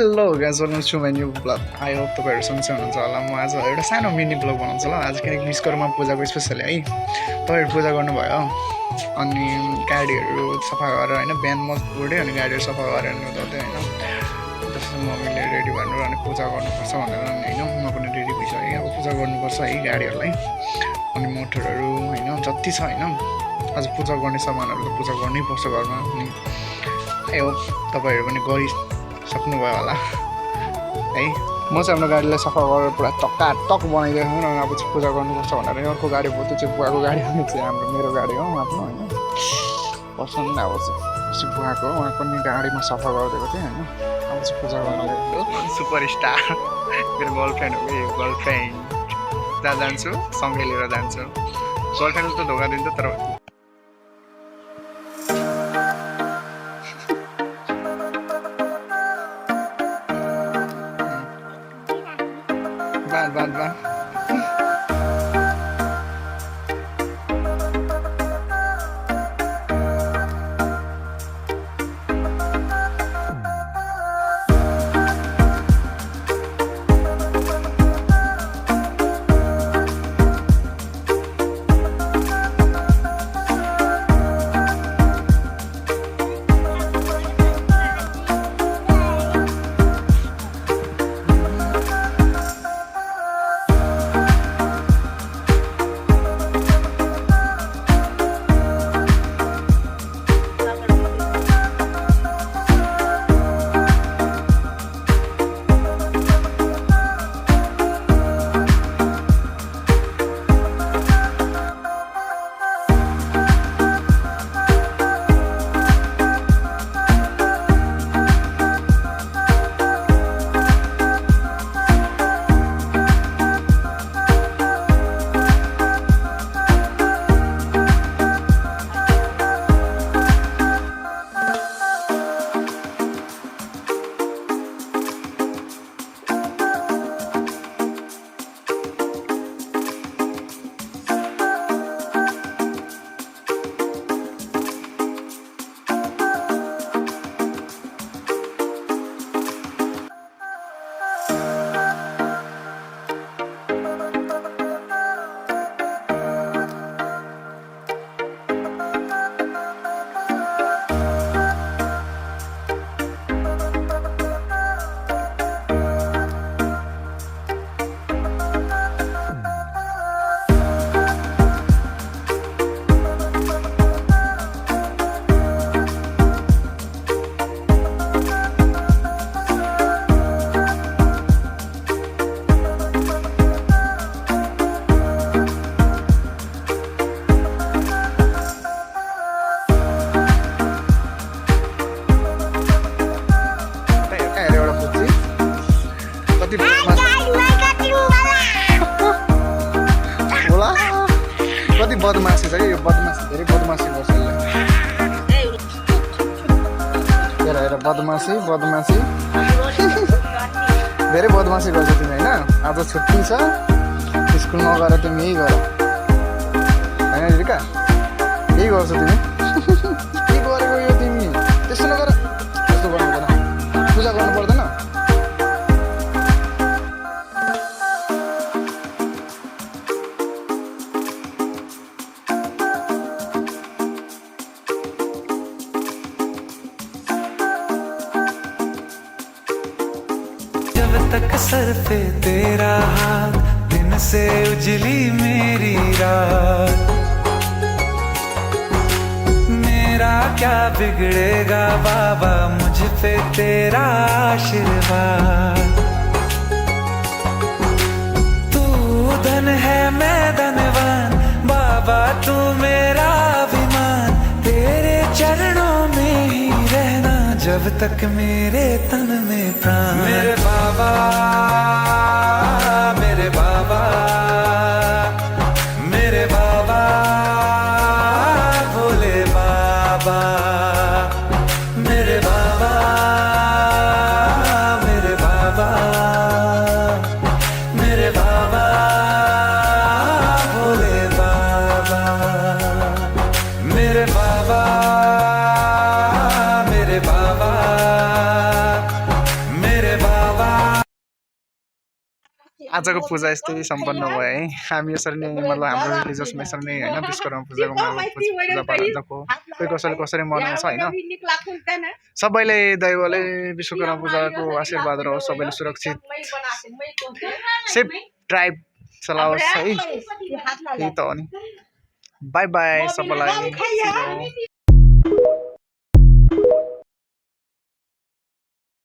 Hello guys, welcome to my new blog. I hope तपाईँहरू सन्चै हुनुहुन्छ होला। म आज एउटा सानो मिनी ब्लग बनाउँछु ल। आज किनकि विश्वकर्मा पूजाको स्पेसली है, तपाईँहरू पूजा गर्नुभयो अनि गाडीहरू सफा गरेर होइन, बिहान मस्त उठ्यो अनि गाडीहरू सफा गरेर उठाउँदै होइन, त्यसपछि मम्मीले रेडी गर्नु अनि पूजा गर्नुपर्छ भनेर होइन, म पनि रेडी भइसकेँ। अब पूजा गर्नुपर्छ है गाडीहरूलाई अनि मोटरहरू होइन जति छ होइन, आज पूजा गर्ने सामानहरू त पूजा गर्नैपर्छ घरमा। अनि आई होप तपाईँहरू पनि गरिसक्नुभयो होला है। म चाहिँ आफ्नो गाडीलाई सफा गरेर पुरा टक्क बनाइदिएको छु। अब चाहिँ पूजा गर्नुपर्छ भनेर अर्को गाडी भयो, त्यो चाहिँ बुवाको गाडी हो, चाहिँ मेरो गाडी हो आफ्नो होइन। पर्सन अब चाहिँ बुवाको उहाँको नि गाडीमा सफा गरिदिएको थिएँ होइन। अब चाहिँ पूजा गर्नु सुपर स्टार मेरो गर्लफ्रेन्ड हो कि, गर्लफ्रेन्ड जहाँ जान्छु सँगै लिएर जान्छु। गर्लफ्रेन्डले त धोका दिन्छ तर बात कति बदमासी छ कि यो, बदमासी धेरै बदमासी गर्छ यसले। हेर बदमासी धेरै बदमासी गर्छ तिमी होइन। आज छुट्टी छ, स्कुल नगएर तिमी यही गर होइन रिका, यही गर्छौ तिमी। के गरेको यो तिमी, त्यस्तो नगर, त्यस्तो गर्नु पर्दैन, पूजा गर्नु पर्दैन। तक सर पे तेरा हाथ, दिन से उजली मेरी रात। मेरा क्या बिगड़ेगा बाबा, मुझ पे तेरा आशीर्वाद। तू धन है मैं धनवान, बाबा तू मेरा अभिमान। तेरे चरणों में ही रहना जब तक मेरे तन में प्राण। मेरे बाबा, मेरे बाबा, मेरे बाबा, भोले बाबा। मेरे बाबा, मेरे बाबा, मेरे बाबा, भोले बाबा। मेरे बाबा, मेरे बाबा, मेरे आजको पूजा यस्तै सम्पन्न भयो है हामी यसरी नै मतलब हाम्रो रिलिजियसमा यसरी नै होइन विश्वकर्मा पूजाको पूजापाठ हुन्छको कोही कसैले कसरी मनाउँछ होइन सबैले दैवले विश्वकर्मा पूजाको आशीर्वाद रहोस् सबैले सुरक्षित सेफ ड्राइभ चलाओस् है त्यही त हो नि बाई बाई सबैलाई